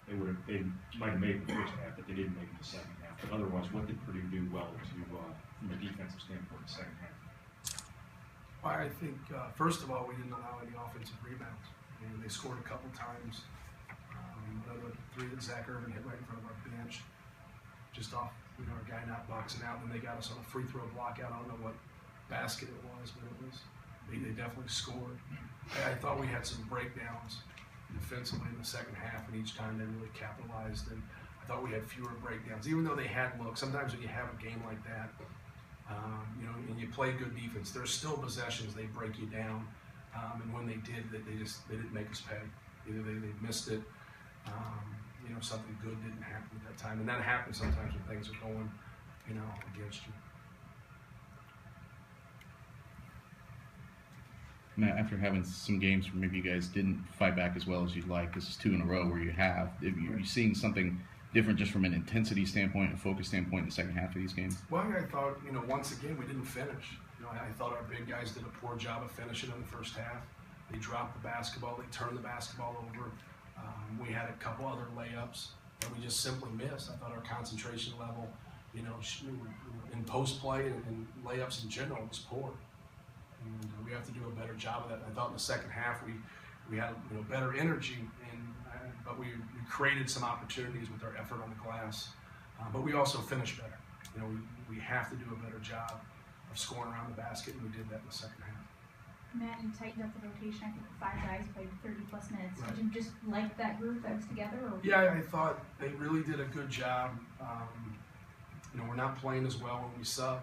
they might have made it the first half, but they didn't make it the second half. But otherwise, what did Purdue do well from a defensive standpoint in the second half? Well, I think, first of all, we didn't allow any offensive rebounds. I mean, they scored a couple times. Another three that Zach Irvin hit right in front of our bench, just off, our guy not boxing out, and they got us on a free throw block out. I don't know what basket it was, but they definitely scored. I thought we had some breakdowns defensively in the second half, and each time they really capitalized. And I thought we had fewer breakdowns, even though they had looks. Sometimes when you have a game like that, and you play good defense, there's still possessions they break you down. And when they did, they didn't make us pay. Either they missed it, something good didn't happen at that time, and that happens sometimes when things are going, against you. Matt, after having some games where maybe you guys didn't fight back as well as you'd like, this is 2 in a row where you have. Are you seeing something different just from an intensity standpoint, a focus standpoint in the second half of these games? Well, I thought, once again, we didn't finish. I thought our big guys did a poor job of finishing in the first half. They dropped the basketball, they turned the basketball over. We had a couple other layups that we just simply missed. I thought our concentration level, in post play and layups in general was poor. And we have to do a better job of that. I thought in the second half we had better energy, but we created some opportunities with our effort on the glass. But we also finished better. We have to do a better job of scoring around the basket, and we did that in the second half. Matt, you tightened up the rotation. I think 5 guys played 30+ minutes. Right. Did you just like that group that was together? Or? Yeah, I thought they really did a good job. We're not playing as well when we sub,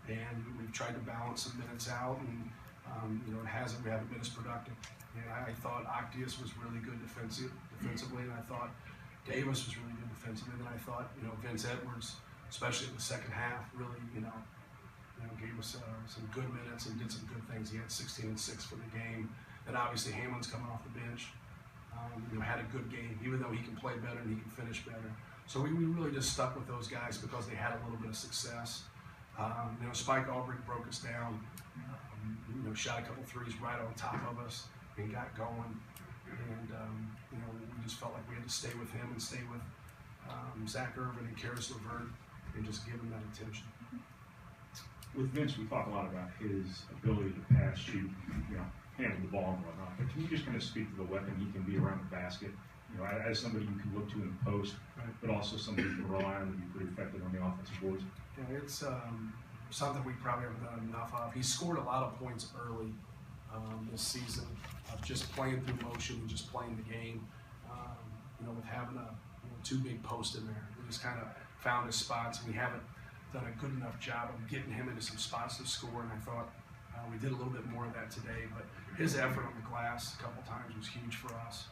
and we've tried to balance some minutes out, and we haven't been as productive. And I thought Octius was really good defensively, and I thought Davis was really good defensively, and I thought Vince Edwards, especially in the second half, really gave us some good minutes and did some good things. He had 16 and 6 for the game. And obviously Hamlin's coming off the bench. Had a good game, even though he can play better and he can finish better. So we really just stuck with those guys because they had a little bit of success. Spike Albrecht broke us down. Shot a couple threes right on top of us and got going. And we just felt like we had to stay with him and stay with Zach Irvin and Karis LeVert and just give him that attention. With Vince, we talk a lot about his ability to pass, shoot, handle the ball and whatnot. But can you just kind of speak to the weapon he can be around the basket? As somebody you can look to in the post, right, but also somebody you can rely on to be pretty effective on the offensive boards. Yeah, it's something we probably haven't done enough of. He scored a lot of points early this season of just playing through motion and just playing the game. With having a 2 big posts in there, we just kind of found his spots, and we haven't done a good enough job of getting him into some spots to score, and I thought we did a little bit more of that today. But his effort on the glass a couple times was huge for us.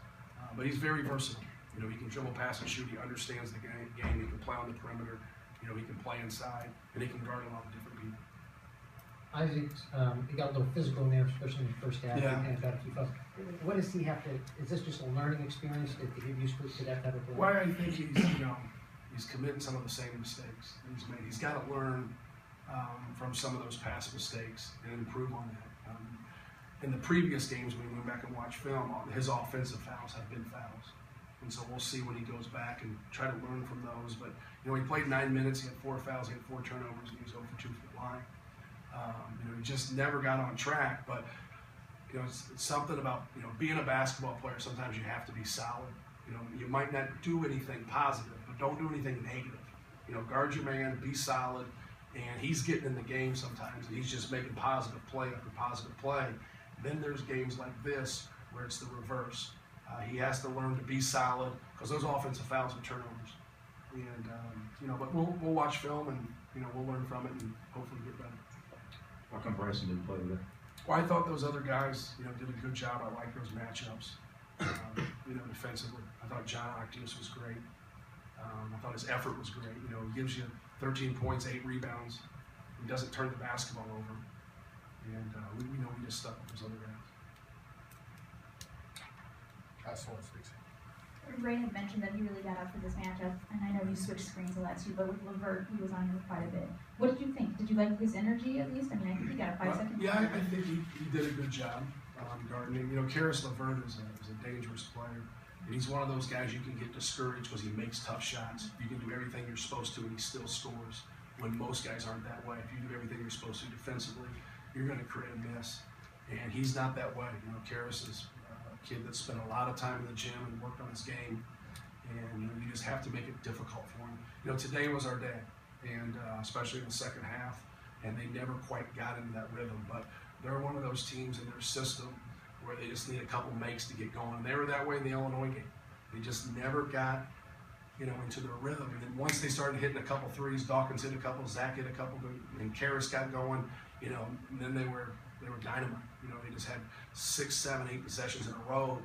But he's very versatile. He can dribble, pass, and shoot. He understands the game. He can play on the perimeter. He can play inside, and he can guard a lot of different people. Isaac, he got a little physical in there, especially in the first half. Yeah. And got a few fouls. What does he have to? Is this just a learning experience to get used to that type of play? Well, I think he's committing some of the same mistakes that he's made. He's got to learn from some of those past mistakes and improve on that. In the previous games, when we went back and watched film, his offensive fouls have been fouls. And so we'll see when he goes back and try to learn from those. But, he played 9 minutes, he had 4 fouls, he had 4 turnovers, and he was 0 for 2 from the line. He just never got on track. But, it's something about, being a basketball player, sometimes you have to be solid. You might not do anything positive, but don't do anything negative. Guard your man, be solid, and he's getting in the game sometimes, and he's just making positive play after positive play. Then there's games like this where it's the reverse. He has to learn to be solid because those offensive fouls are turnovers. And but we'll watch film and we'll learn from it and hopefully get better. How come Bryson didn't play there? Well, I thought those other guys did a good job. I like those matchups. Defensively, I thought John Octius was great. I thought his effort was great. He gives you 13 points, 8 rebounds. He doesn't turn the basketball over. And we just stuck with those other guys. Ray had mentioned that he really got up for this matchup, and I know you switched screens a lot too, but with LeVert, he was on him quite a bit. What did you think? Did you like his energy at least? I mean, I think he got a 5-second. Yeah, I think he did a good job guarding him. Karis LeVert is a dangerous player. And he's one of those guys you can get discouraged because he makes tough shots. You can do everything you're supposed to and he still scores, when most guys aren't that way. If you do everything you're supposed to defensively, you're going to create a miss. And he's not that way. You know, Karras is a kid that spent a lot of time in the gym and worked on his game. And you know, you just have to make it difficult for him. You know, today was our day, and especially in the second half, and they never quite got into that rhythm. But they're one of those teams in their system where they just need a couple makes to get going. And they were that way in the Illinois game. They just never got, you know, into their rhythm. And then once they started hitting a couple threes, Dawkins hit a couple, Zach hit a couple, and Karras got going, you know, and then they were dynamite. You know, they just had 6, 7, 8 possessions in a row,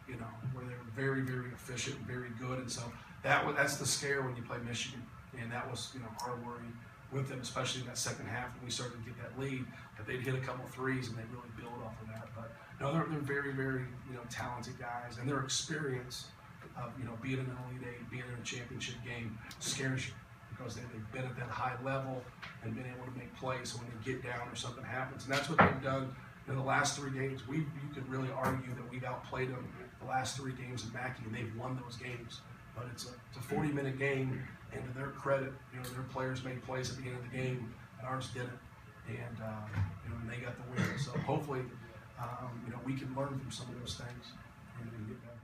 you know, where they were very, very efficient and very good. And so that's the scare when you play Michigan. And that was, you know, our worry with them, especially in that second half when we started to get that lead, that they'd hit a couple threes and they really build off of that. But no, they're very, very, you know, talented guys, and their experience of, you know, being in an Elite Eight, being in a championship game scares you, because they've been at that high level and been able to make plays. So when they get down or something happens, and that's what they've done in the last 3 games. You could really argue that we've outplayed them the last 3 games in Mackey, and they've won those games. But it's a 40-minute game, and to their credit, you know, their players made plays at the beginning of the game, and ours didn't. And you know, and they got the win. So hopefully, you know, we can learn from some of those things and get better.